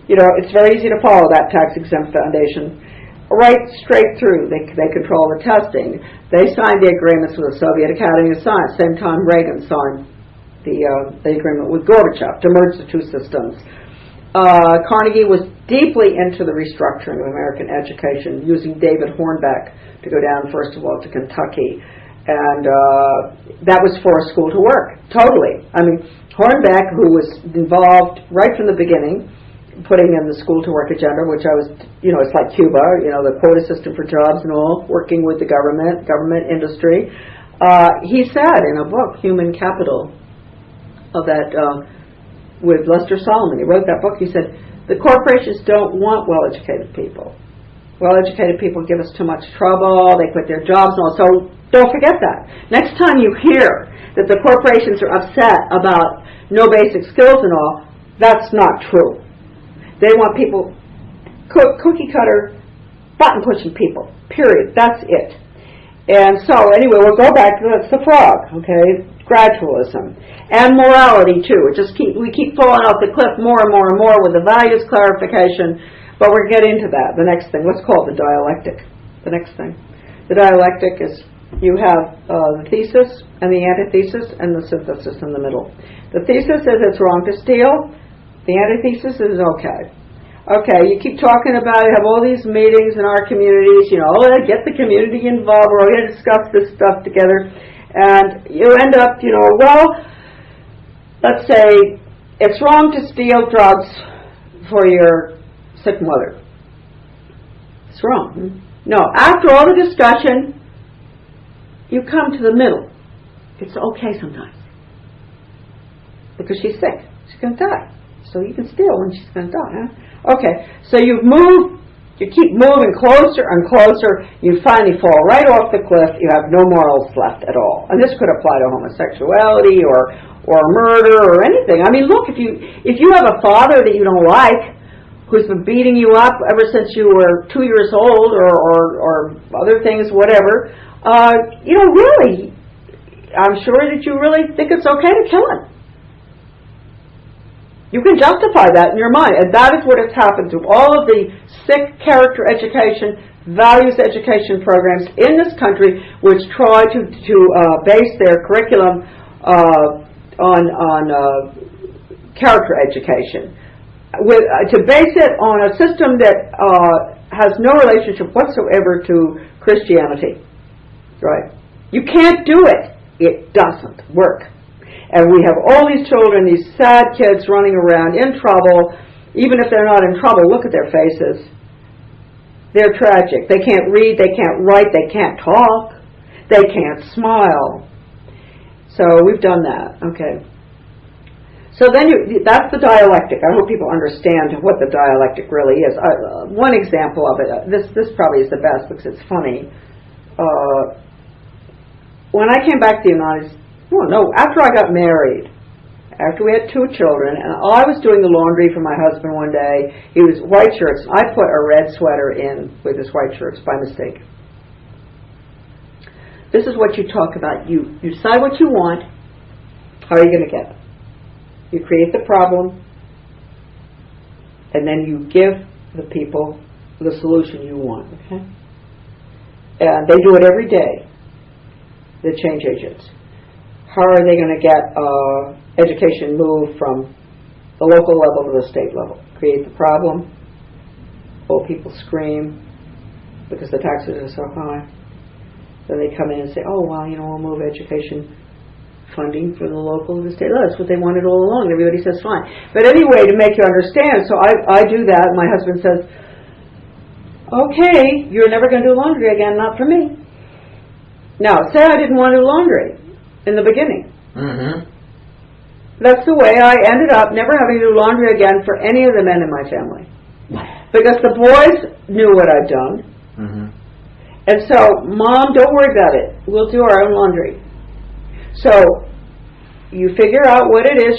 It's very easy to follow that tax-exempt foundation. Right straight through. They control the testing. They signed the agreements with the Soviet Academy of Science. Same time Reagan signed the agreement with Gorbachev to merge the two systems. Carnegie was deeply into the restructuring of American education, using David Hornbeck to go down, first of all, to Kentucky. And that was for a school to work, totally. I mean, Hornbeck, who was involved right from the beginning, putting in the school to work agenda, which I was, it's like Cuba, the quota system for jobs and all, working with the government industry. He said in a book, Human Capital, with Lester Solomon, he wrote that book, he said, the corporations don't want well-educated people. Well-educated people give us too much trouble, they quit their jobs and all, so don't forget that. Next time you hear that the corporations are upset about no basic skills and all, that's not true. They want people, cookie cutter, button pushing people, period. That's it. And so, anyway, we'll go back to that's the frog, okay? Gradualism. And morality, too. We keep falling off the cliff more and more and more with the values clarification, but we'll get into that. The next thing, let's call it the dialectic. The next thing. The dialectic is you have the thesis and the antithesis and the synthesis in the middle. The thesis is it's wrong to steal. The antithesis is okay. Okay, you keep talking about it, have all these meetings in our communities, get the community involved, we're all going to discuss this stuff together, and you end up, let's say it's wrong to steal drugs for your sick mother. It's wrong. No, after all the discussion, you come to the middle. It's okay sometimes. Because she's sick. She's going to die. So you can steal when she's going to die, huh? Okay, so you keep moving closer and closer, you finally fall right off the cliff, you have no morals left at all. And this could apply to homosexuality or murder or anything. I mean, look, if you have a father that you don't like, who's been beating you up ever since you were 2 years old or other things, whatever, really, I'm sure that you really think it's okay to kill him. You can justify that in your mind, and that is what has happened to all of the sick character education, values education programs in this country, which try to base their curriculum on character education, to base it on a system that has no relationship whatsoever to Christianity. Right? You can't do it. It doesn't work. And we have all these children, these sad kids running around in trouble. Even if they're not in trouble, look at their faces. They're tragic. They can't read, they can't write, they can't talk, they can't smile. So we've done that. Okay. So then that's the dialectic. I hope people understand what the dialectic really is. One example of it, this probably is the best because it's funny. When I came back to the United States, after I got married, after we had 2 children, and I was doing the laundry for my husband one day. He was white shirts. I put a red sweater in with his white shirts by mistake. This is what you talk about. You decide what you want. How are you going to get it? You create the problem, and then you give the people the solution you want. Okay? And they do it every day. The change agents. How are they going to get education moved from the local level to the state level? Create the problem. Old people scream because the taxes are so high. Then they come in and say, we'll move education funding from the local to the state level. That's what they wanted all along. Everybody says fine. But anyway, to make you understand, so I do that. My husband says, okay, you're never going to do laundry again, not for me. Now, say I didn't want to do laundry in the beginning. Mm-hmm. That's the way I ended up never having to do laundry again for any of the men in my family. Because the boys knew what I'd done. Mm-hmm. And so, Mom, don't worry about it. We'll do our own laundry. So, you figure out what it is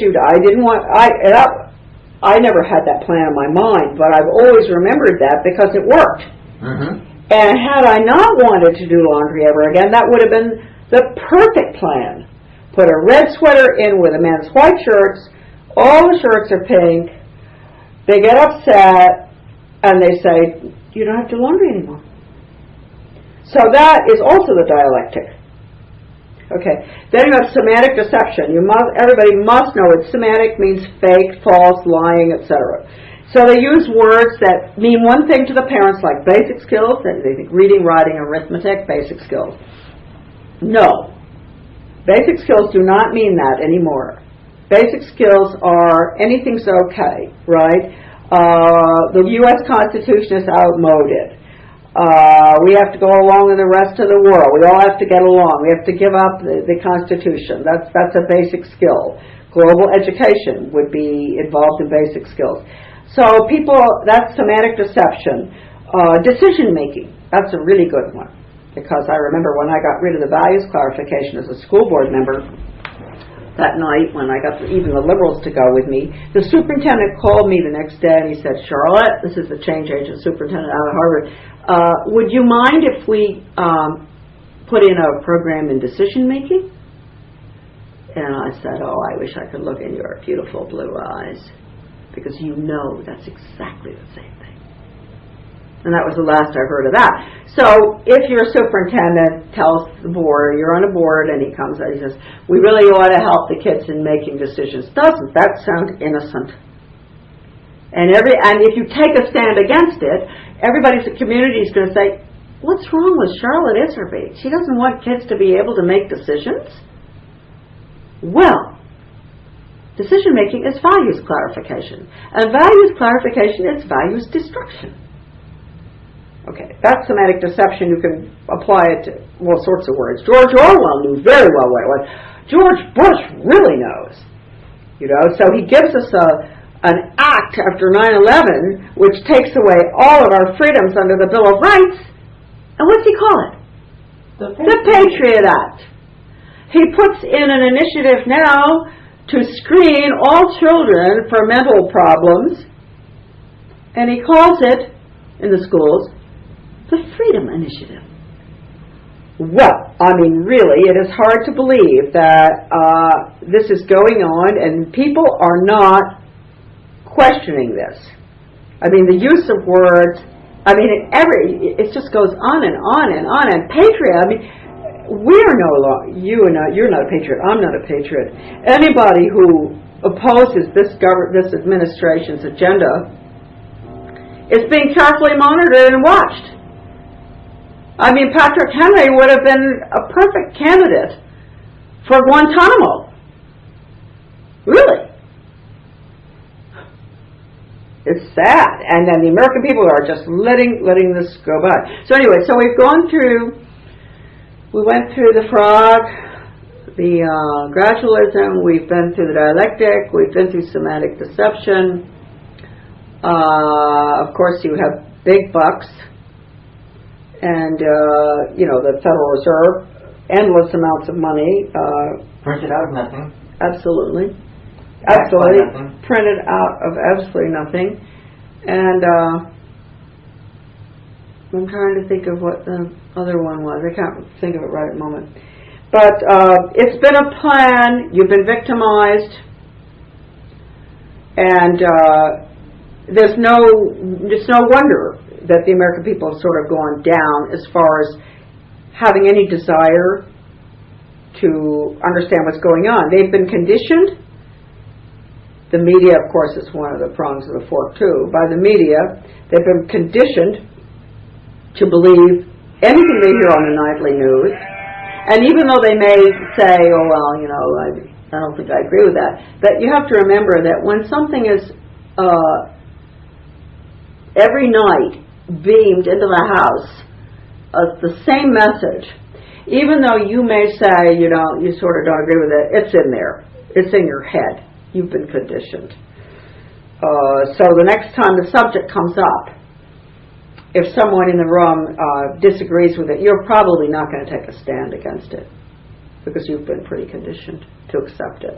I never had that plan in my mind, but I've always remembered that because it worked. Mm-hmm. And had I not wanted to do laundry ever again, that would have been the perfect plan. Put a red sweater in with a man's white shirts. All the shirts are pink. They get upset, and they say, you don't have to do laundry anymore. So that is also the dialectic. Okay. Then you have semantic deception. Everybody must know it. Semantic means fake, false, lying, etc. So they use words that mean one thing to the parents, like basic skills. They think reading, writing, arithmetic, basic skills. No. Basic skills do not mean that anymore. Basic skills are anything's okay, right? The U.S. Constitution is outmoded. We have to go along with the rest of the world. We all have to get along. We have to give up the Constitution. That's a basic skill. Global education would be involved in basic skills. So that's semantic deception. Decision making, that's a really good one. Because I remember when I got rid of the values clarification as a school board member, that night when I got even the liberals to go with me, the superintendent called me the next day and he said, Charlotte, this is the change agent superintendent out of Harvard, would you mind if we put in a program in decision making? And I said, I wish I could look in your beautiful blue eyes. Because you know that's exactly the same thing. And that was the last I heard of that. So if your superintendent tells the board, you're on a board, and he comes out, he says, we really ought to help the kids in making decisions. Doesn't that sound innocent? And if you take a stand against it, everybody's community is going to say, what's wrong with Charlotte Iserbyt? She doesn't want kids to be able to make decisions? Well, decision making is values clarification. And values clarification is values destruction. Okay, that's semantic deception. You can apply it to all sorts of words. George Orwell knew very well what it was. George Bush really knows. So he gives us an act after 9/11 which takes away all of our freedoms under the Bill of Rights. And what's he call it? The Patriot Act. He puts in an initiative now to screen all children for mental problems, and he calls it, in the schools, the Freedom Initiative. Well, I mean, really, it is hard to believe that this is going on, and people are not questioning this. I mean, the use of words, I mean, it just goes on and on and on. And patriot, I mean, we're no longer, you're not a patriot, I'm not a patriot. Anybody who opposes this administration's agenda is being carefully monitored and watched. I mean, Patrick Henry would have been a perfect candidate for Guantanamo. Really. It's sad. And then the American people are just letting this go by. So anyway, so we went through the frog, the gradualism, we've been through the dialectic, we've been through semantic deception. Of course, you have big bucks. And, the Federal Reserve, endless amounts of money. Printed out of nothing. Absolutely. Absolutely. Printed out of absolutely nothing. And I'm trying to think of what the other one was. I can't think of it right at the moment. But it's been a plan. You've been victimized. And there's no wonder that the American people have sort of gone down as far as having any desire to understand what's going on. They've been conditioned. The media, of course, is one of the prongs of the fork, too. By the media, they've been conditioned to believe anything they hear on the nightly news. And even though they may say, oh, well, I don't think I agree with that, but you have to remember that when something is every night beamed into the house the same message, even though you may say you sort of don't agree with it, it's in there, it's in your head, you've been conditioned. So the next time the subject comes up, if someone in the room disagrees with it, you're probably not going to take a stand against it because you've been pretty conditioned to accept it.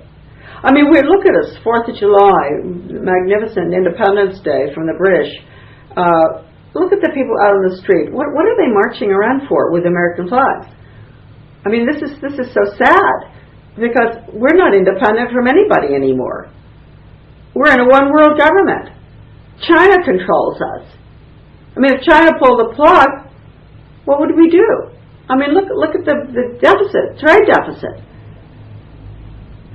I mean, look at us, 4th of July, magnificent Independence Day from the British. Look at the people out on the street. What are they marching around for with American flags? I mean, this is so sad because we're not independent from anybody anymore. We're in a one-world government. China controls us. I mean, if China pulled the plug, what would we do? I mean, look at the deficit, trade deficit.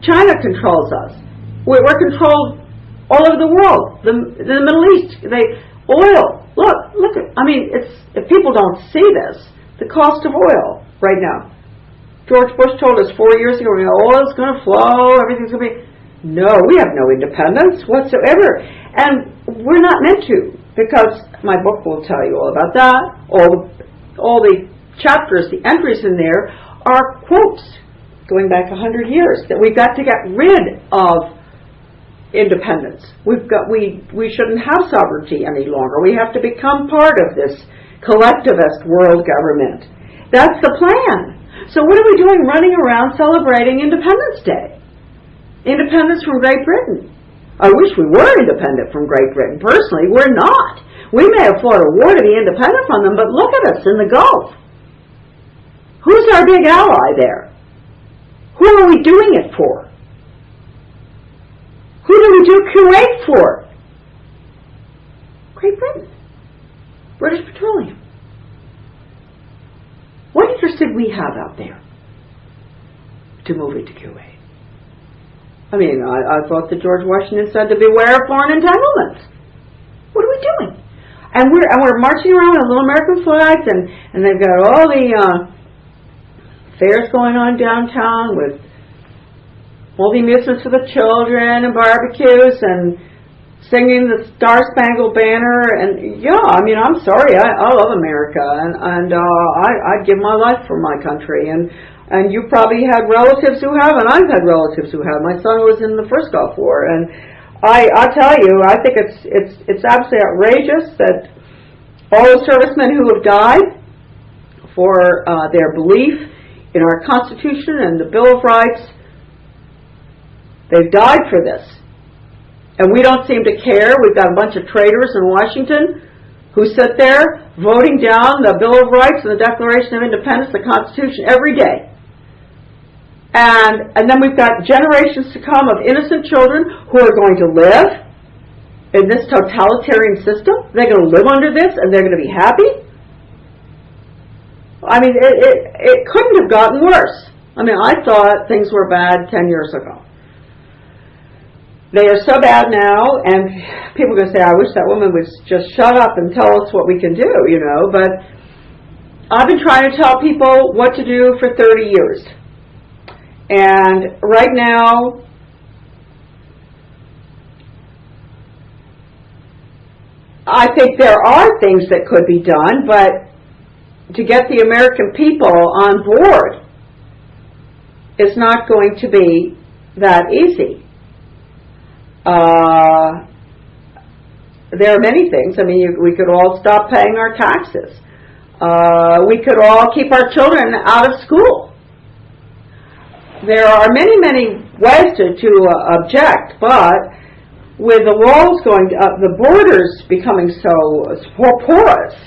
China controls us. We're controlled all over the world. The Middle East, oil. Look at. I mean, if people don't see this, the cost of oil right now. George Bush told us 4 years ago, oil's going to flow, everything's going to be. No, we have no independence whatsoever, and we're not meant to, because my book will tell you all about that. All the chapters, the entries in there are quotes going back 100 years that we've got to get rid of independence. We shouldn't have sovereignty any longer. We have to become part of this collectivist world government. That's the plan. So what are we doing running around celebrating Independence Day? Independence from Great Britain. I wish we were independent from Great Britain. Personally, we're not. We may have fought a war to be independent from them, but look at us in the Gulf. Who's our big ally there? Who are we doing it for? Who do we do Kuwait for? Great Britain. British Petroleum. What interest did we have out there to move it to Kuwait? I mean, I thought that George Washington said to beware of foreign entanglements. What are we doing? And we're marching around with little American flags, and they've got all the fairs going on downtown with all the amusements for the children and barbecues and singing the Star Spangled Banner. And yeah, I mean, I'm sorry, I love America, and I'd give my life for my country. And you probably had relatives who have, and I've had relatives who have. My son was in the first Gulf War, and I tell you, I think it's absolutely outrageous that all the servicemen who have died for their belief in our Constitution and the Bill of Rights, they've died for this. And we don't seem to care. We've got a bunch of traitors in Washington who sit there voting down the Bill of Rights and the Declaration of Independence, the Constitution, every day. And then we've got generations to come of innocent children who are going to live in this totalitarian system. They're going to live under this, and they're going to be happy. I mean, it couldn't have gotten worse. I mean, I thought things were bad 10 years ago. They are so bad now, and people are going to say, I wish that woman would just shut up and tell us what we can do, you know. But I've been trying to tell people what to do for 30 years. And right now, I think there are things that could be done, but to get the American people on board is not going to be that easy. There are many things. I mean, we could all stop paying our taxes. We could all keep our children out of school. There are many, many ways to object, but with the walls going up, the borders becoming so porous,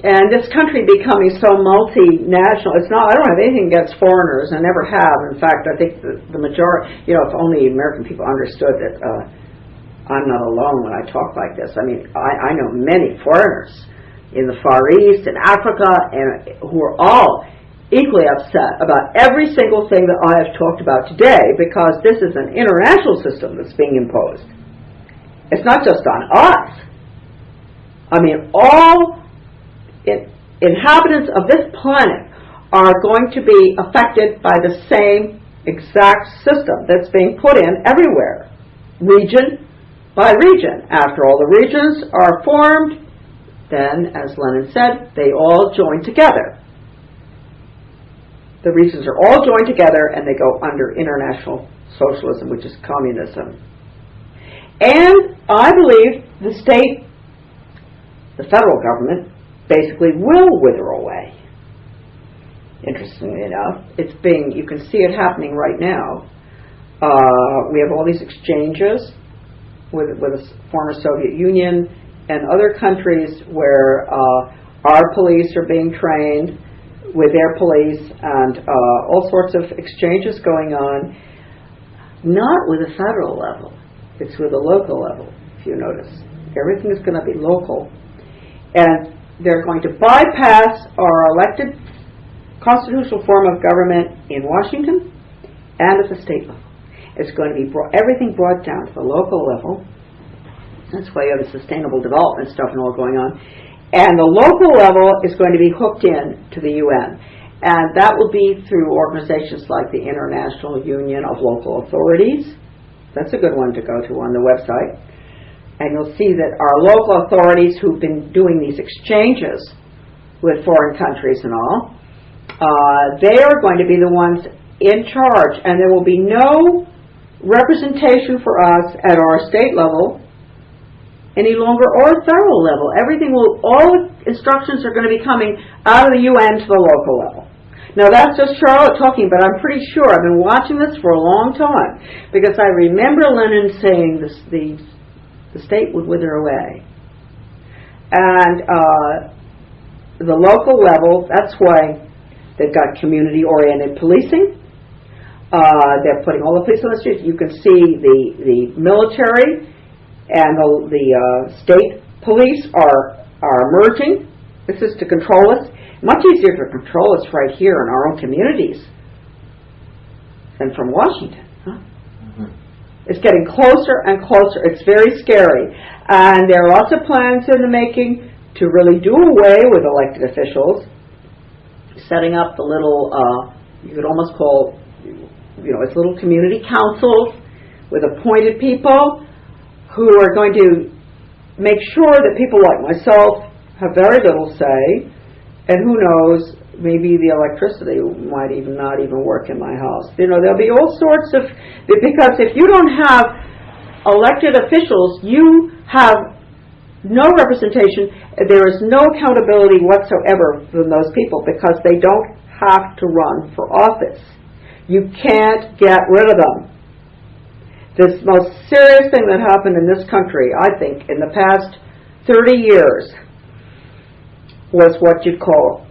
and this country becoming so multinational, it's not. I don't have anything against foreigners. I never have. In fact, I think the majority, you know, if only American people understood that I'm not alone when I talk like this. I mean, I know many foreigners in the Far East and Africa, and who are all equally upset about every single thing that I have talked about today, because this is an international system that's being imposed. It's not just on us. I mean, all inhabitants of this planet are going to be affected by the same exact system that's being put in everywhere, region by region. After all the regions are formed, then, as Lenin said, they all join together. The regions are all joined together, and they go under international socialism, which is communism. And I believe the state, the federal government, basically will wither away. Interestingly enough, you can see it happening right now. We have all these exchanges with the former Soviet Union and other countries where our police are being trained with their police, and all sorts of exchanges going on, not with a federal level. It's with a local level, if you notice. Everything is going to be local. And they're going to bypass our elected constitutional form of government in Washington and at the state level. It's going to be everything brought down to the local level. That's why you have the sustainable development stuff and all going on. And the local level is going to be hooked in to the UN. And that will be through organizations like the International Union of Local Authorities. That's a good one to go to on the website. And you'll see that our local authorities who've been doing these exchanges with foreign countries and all, they are going to be the ones in charge. And there will be no representation for us at our state level any longer, or federal level. All instructions are going to be coming out of the UN to the local level. Now that's just Charlotte talking, but I'm pretty sure, I've been watching this for a long time, because I remember Lenin saying the state would wither away. And the local level, that's why they've got community-oriented policing. They're putting all the police on the streets. You can see the military and the state police are are emerging. This is to control us. Much easier to control us right here in our own communities than from Washington. Huh? Mm-hmm. It's getting closer and closer. It's very scary. And there are lots of plans in the making to really do away with elected officials, setting up the little, you could almost call, it's little community councils with appointed people who are going to make sure that people like myself have very little say, and who knows, maybe the electricity might not even work in my house. There'll be all sorts of, because if you don't have elected officials, you have no representation. There is no accountability whatsoever from those people because they don't have to run for office. You can't get rid of them. The most serious thing that happened in this country, I think, in the past 30 years was what you'd call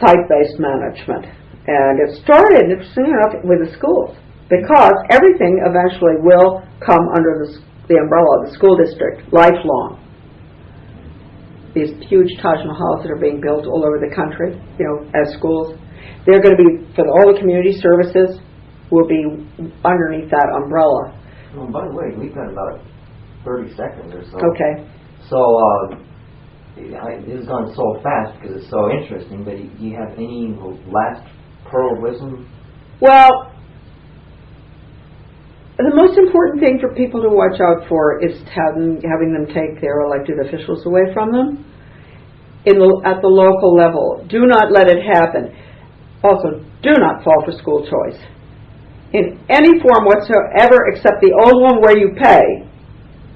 site-based management. And it started, interestingly enough, with the schools, because everything eventually will come under the umbrella of the school district, lifelong. These huge Taj Mahals that are being built all over the country, as schools, they're going to be, for all the community services, will be underneath that umbrella. Well, by the way, we've got about 30 seconds or so. Okay. So, this is going so fast because it's so interesting, but do you have any last pearl of wisdom? Well, the most important thing for people to watch out for is having them take their elected officials away from them at the local level. Do not let it happen. Also, do not fall for school choice in any form whatsoever except the old one where you pay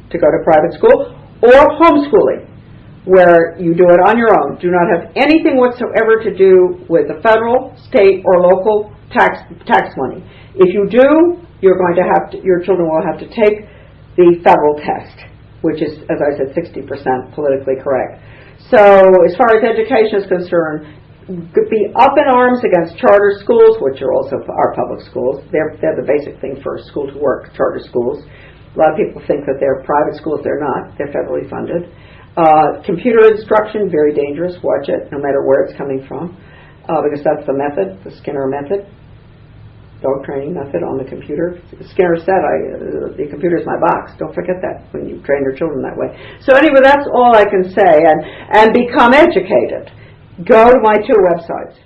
to go to private school, or homeschooling, where you do it on your own. Do not have anything whatsoever to do with the federal, state, or local tax money. If you do, your children will have to take the federal test, which is, as I said, 60% politically correct. So, as far as education is concerned, be up in arms against charter schools, which are also our public schools. They're the basic thing for a school to work, charter schools. A lot of people think that they're private schools. They're not. They're federally funded. Computer instruction, very dangerous. Watch it, no matter where it's coming from, because that's the method, the Skinner method, dog training method on the computer. Skinner said, the computer is my box. Don't forget that when you train your children that way. So anyway, that's all I can say. And become educated. Go to my 2 websites.